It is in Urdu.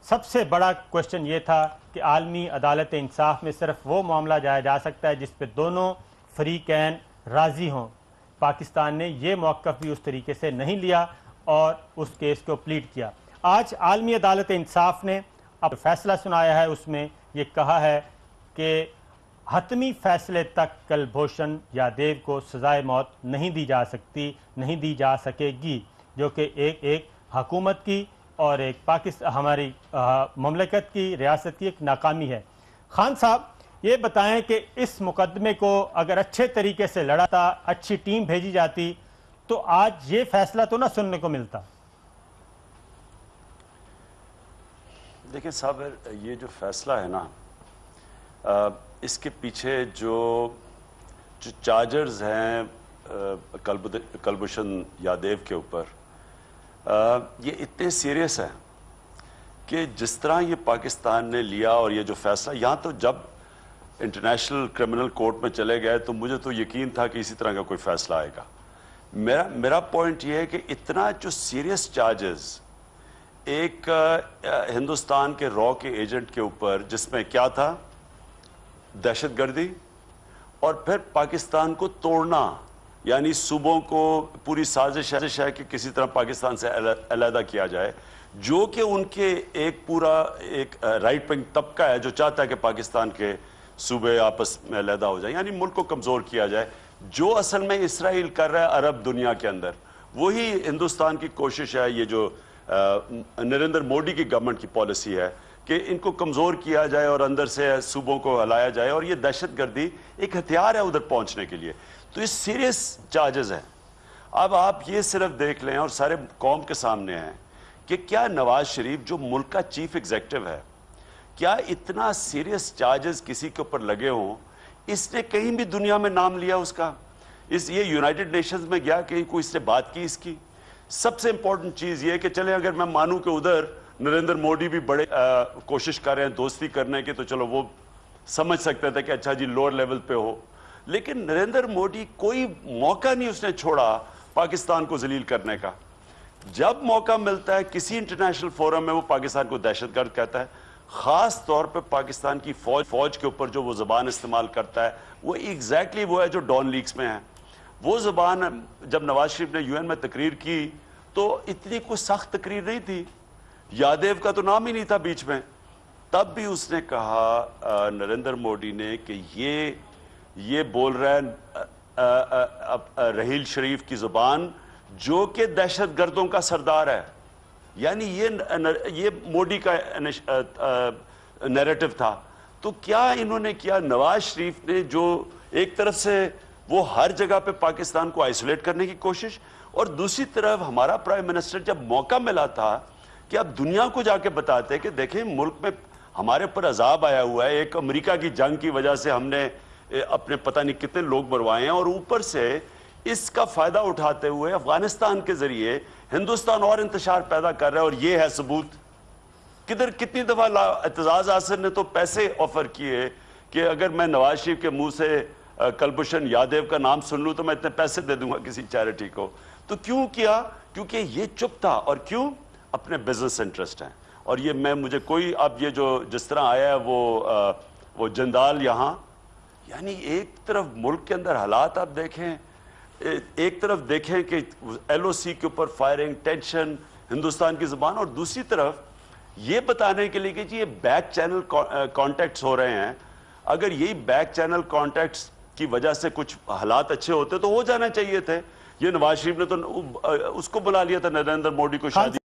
سب سے بڑا کوشچن یہ تھا کہ عالمی عدالت انصاف میں صرف وہ معاملہ جایا جا سکتا ہے جس پہ دونوں فریقین راضی ہوں۔ پاکستان نے یہ موقف بھی اس طریقے سے نہیں لیا اور اس کیس کو پلیٹ کیا۔ آج عالمی عدالت انصاف نے اب فیصلہ سنایا ہے، اس میں یہ کہا ہے کہ حتمی فیصلے تک کلبھوشن یادیو کو سزائے موت نہیں دی جا سکتی، نہیں دی جا سکے گی، جو کہ ایک حکومت کی اور ایک ہماری مملکت کی ریاست کی ایک ناکامی ہے۔ خان صاحب یہ بتائیں کہ اس مقدمے کو اگر اچھے طریقے سے لڑا تھا، اچھی ٹیم بھیجی جاتی تو آج یہ فیصلہ تو نہ سننے کو ملتا۔ دیکھیں صاحب، یہ جو فیصلہ ہے نا، اس کے پیچھے جو چارجرز ہیں کلبھوشن یادیو کے اوپر، یہ اتنے سیریس ہیں کہ جس طرح یہ پاکستان نے لیا اور یہ جو فیصلہ یہاں تو جب انٹرنیشنل کرمنل کورٹ میں چلے گئے تو مجھے تو یقین تھا کہ اسی طرح کا کوئی فیصلہ آئے گا۔ میرا پوائنٹ یہ ہے کہ اتنا جو سیریس چارجز ایک ہندوستان کے را کے ایجنٹ کے اوپر، جس میں کیا تھا، دہشت گردی اور پھر پاکستان کو توڑنا، یعنی صوبوں کو پوری سازش ہے کہ کسی طرح پاکستان سے علیحدہ کیا جائے، جو کہ ان کے ایک پورا ایک رائٹ ونگ طبقہ ہے جو چاہتا ہے کہ پاکستان کے صوبے آپس میں علیحدہ ہو جائیں، یعنی ملک کو کمزور کیا جائے، جو اصل میں اسرائیل کر رہا ہے عرب دنیا کے اندر۔ وہی ہندوستان کی کوشش ہے، یہ جو نریندر موڈی کی گورنمنٹ کی پالیسی ہے کہ ان کو کمزور کیا جائے اور اندر سے صوبوں کو ہلایا جائے، اور یہ دہشت گردی ایک ہتھیار ہے ادھر پہنچنے کے لیے۔ تو یہ سیریس چارجز ہیں۔ اب آپ یہ صرف دیکھ لیں اور سارے قوم کے سامنے ہیں کہ کیا نواز شریف جو ملک کا چیف ایگزیکٹو ہے، کیا اتنا سیریس چارجز کسی کے اوپر لگے ہوں؟ اس نے کہیں بھی دنیا میں نام لیا اس کا؟ یہ یونائٹڈ نیشنز میں گیا، کہیں کوئی اس سے بات کی اس کی؟ سب سے امپورٹنٹ چیز یہ کہ چلیں اگر میں مانوں کہ ادھر نریندر موڈی بھی بڑے کوشش کر رہے ہیں دوستی کرنے کی، تو چلو وہ سمجھ سکتے تھے کہ اچھا جی لوور لیول پہ ہو، لیکن نریندر موڈی کوئی موقع نہیں اس نے چھوڑا پاکستان کو ذلیل کرنے کا۔ جب موقع ملتا ہے کسی انٹرنیشنل فورم میں وہ پاکستان کو دہشت گرد کہتا ہے، خاص طور پہ پاکستان کی فوج کے اوپر جو وہ زبان استعمال کرتا ہے وہ ایگزیکٹلی وہ ہے جو ڈان لیکس میں ہے۔ وہ زبان جب نواز شریف نے یو این میں تقریر کی تو اتنی کوئی سخت تقریر نہیں تھی، یادیو کا تو نام ہی نہیں تھا بیچ میں، تب بھی اس نے کہا نریندر موڈی نے کہ یہ بول رہا ہے رحیل شریف کی زبان جو کہ دہشت گردوں کا سردار ہے، یعنی یہ موڈی کا نیریٹو تھا۔ تو کیا انہوں نے کیا؟ نواز شریف نے جو ایک طرف سے وہ ہر جگہ پہ پاکستان کو آئسولیٹ کرنے کی کوشش، اور دوسری طرف ہمارا پرائم منسٹر جب موقع ملا تھا کہ اب دنیا کو جا کے بتاتے کہ دیکھیں ملک میں ہمارے پر عذاب آیا ہوا ہے، ایک امریکہ کی جنگ کی وجہ سے ہم نے اپنے پتہ نہیں کتنے لوگ مروائے ہیں، اور اوپر سے اس کا فائدہ اٹھاتے ہوئے افغانستان کے ذریعے ہندوستان اور انتشار پیدا کر رہا ہے، اور یہ ہے ثبوت۔ کتنی دفعہ اعتزاز آصر نے تو پیسے آفر کیے کہ اگر میں نواز شریف کے منہ سے کلبھوشن یادیو کا نام سن لوں تو میں اتنے پیسے دے دوں گا کسی چیریٹی کو۔ تو کیوں کیا؟ کیونکہ یہ چپ تھا، اور کیوں؟ اپنے بزنس انٹرسٹ ہیں۔ اور یہ مجھے کوئی اب یہ جو جس طرح آیا ہے وہ جندال یہاں، یعنی ایک طرف ملک کے اندر حالات آپ دیکھیں، ایک طرف دیکھیں کہ ایل او سی کے اوپر فائرنگ، ٹینشن، ہندوستان کی زبان، اور دوسری طرف یہ بتانے کے لیے کہ جی یہ بیک چینل کانٹیکٹس ہو رہے ہیں۔ اگر یہی بیک چینل کانٹیکٹس کی وجہ سے کچھ حالات اچھے ہوتے تو ہو جانا چاہیے تھے۔ یہ نواز شریف نے تو اس کو بلا لیا تھا نریندر موڈی کو شادی